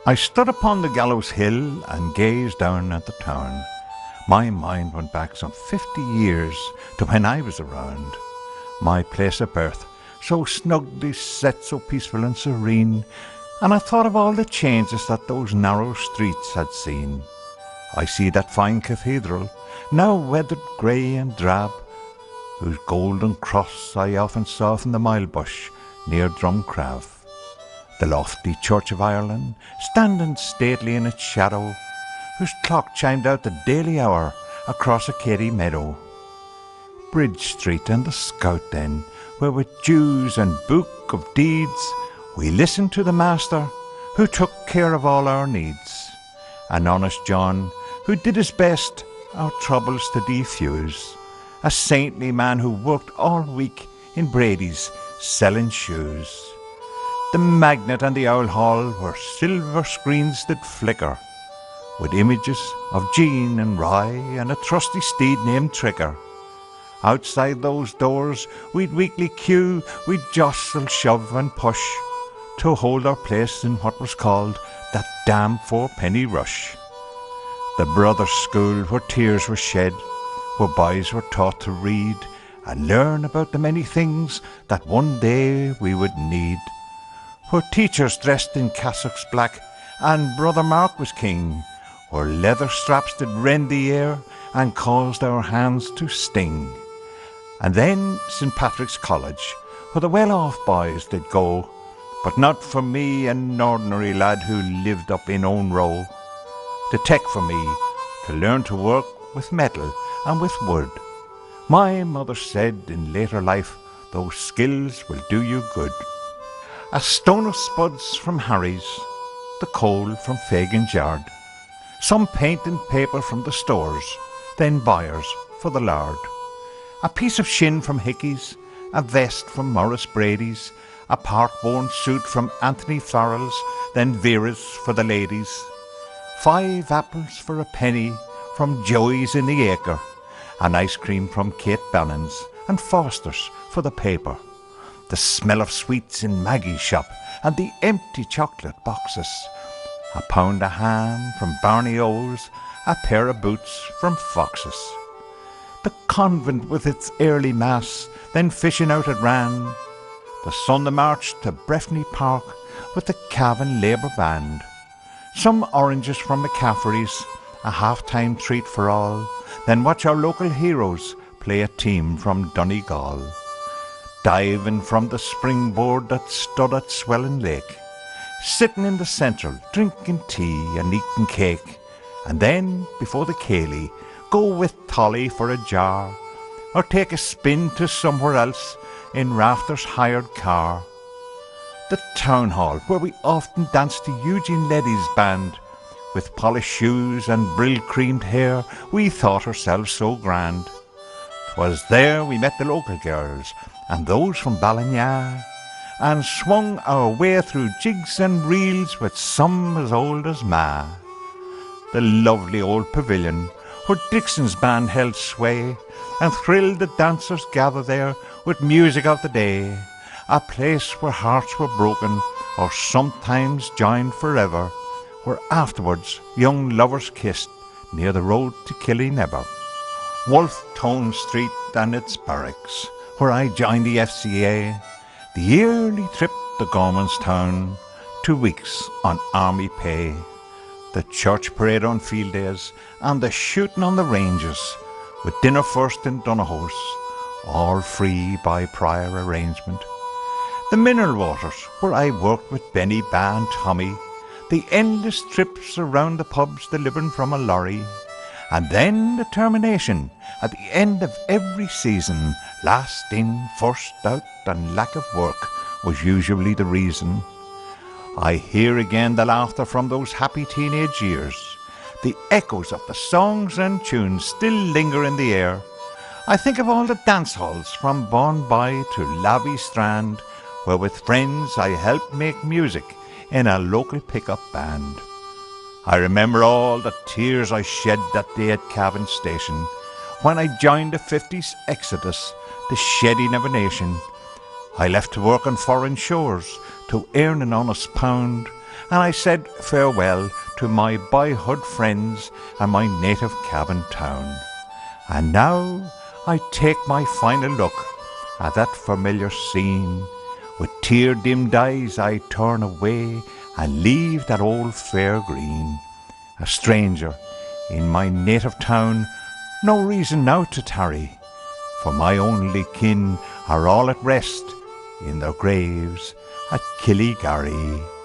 I stood upon the gallows hill and gazed down at the town. My mind went back some 50 years to when I was around. My place of birth, so snugly set, so peaceful and serene, and I thought of all the changes that those narrow streets had seen. I see that fine cathedral, now weathered grey and drab, whose golden cross I often saw from the Milebush near Drumcrav. The lofty Church of Ireland, standing stately in its shadow, whose clock chimed out the daily hour across a Katy meadow. Bridge Street and the Scout Den, where with dues and book of deeds we listened to the Master who took care of all our needs, and honest John who did his best our troubles to defuse, a saintly man who worked all week in Brady's selling shoes. The Magnet and the Owl Hall, where silver screens did flicker, with images of Jean and Rye and a trusty steed named Trigger. Outside those doors we'd weekly queue, we'd jostle, shove and push, to hold our place in what was called that damn fourpenny rush. The brothers' school where tears were shed, where boys were taught to read and learn about the many things that one day we would need, where teachers dressed in cassocks black and Brother Mark was king, where leather straps did rend the air and caused our hands to sting. And then St. Patrick's College, where the well-off boys did go, but not for me, an ordinary lad who lived up in Own Row. The tech for me, to learn to work with metal and with wood. My mother said in later life, those skills will do you good. A stone of spuds from Harry's, the coal from Fagin's yard, some paint and paper from the stores, then buyers for the lard. A piece of shin from Hickey's, a vest from Morris Brady's, a part-worn suit from Anthony Farrell's, then Vera's for the ladies. 5 apples for a penny from Joey's in the Acre, and ice cream from Kate Bannon's, and Foster's for the paper. The smell of sweets in Maggie's shop, and the empty chocolate boxes. A pound of ham from Barney O's, a pair of boots from Fox's. The convent with its early mass, then fishing out at Ran. The Sunday march to Breffni Park with the Cavan Labour Band. Some oranges from McCaffrey's, a half-time treat for all. Then watch our local heroes play a team from Donegal. Diving from the springboard that stood at Swelling Lake. Sitting in the central, drinking tea and eating cake. And then, before the Cayley, go with Tolly for a jar, or take a spin to somewhere else in Rafter's hired car. The town hall, where we often danced to Eugene Leddy's band. With polished shoes and brill-creamed hair, we thought ourselves so grand. 'Twas there we met the local girls, and those from Ballinya, and swung our way through jigs and reels with some as old as Ma. The lovely old pavilion, where Dixon's band held sway, and thrilled the dancers gather there with music of the day. A place where hearts were broken, or sometimes joined forever, where afterwards young lovers kissed near the road to Killynebber. Wolfe Tone Street and its barracks, where I joined the FCA, the yearly trip to Gormanstown, 2 weeks on army pay, the church parade on field days, and the shooting on the ranges, with dinner first in Donahoe's, all free by prior arrangement. The mineral waters, where I worked with Benny, Ba and Tommy, the endless trips around the pubs delivering from a lorry, and then the termination at the end of every season. Last in, first out, and lack of work was usually the reason. I hear again the laughter from those happy teenage years. The echoes of the songs and tunes still linger in the air. I think of all the dance halls from Bourne-by to Labby Strand, where with friends I helped make music in a local pickup band. I remember all the tears I shed that day at Cavan Station, when I joined the 50s exodus, the shedding of a nation. I left to work on foreign shores to earn an honest pound, and I said farewell to my boyhood friends and my native Cavan town. And now I take my final look at that familiar scene. With tear-dimmed eyes I turn away and leave that old fair green. A stranger in my native town, no reason now to tarry, for my only kin are all at rest in their graves at Killygarry.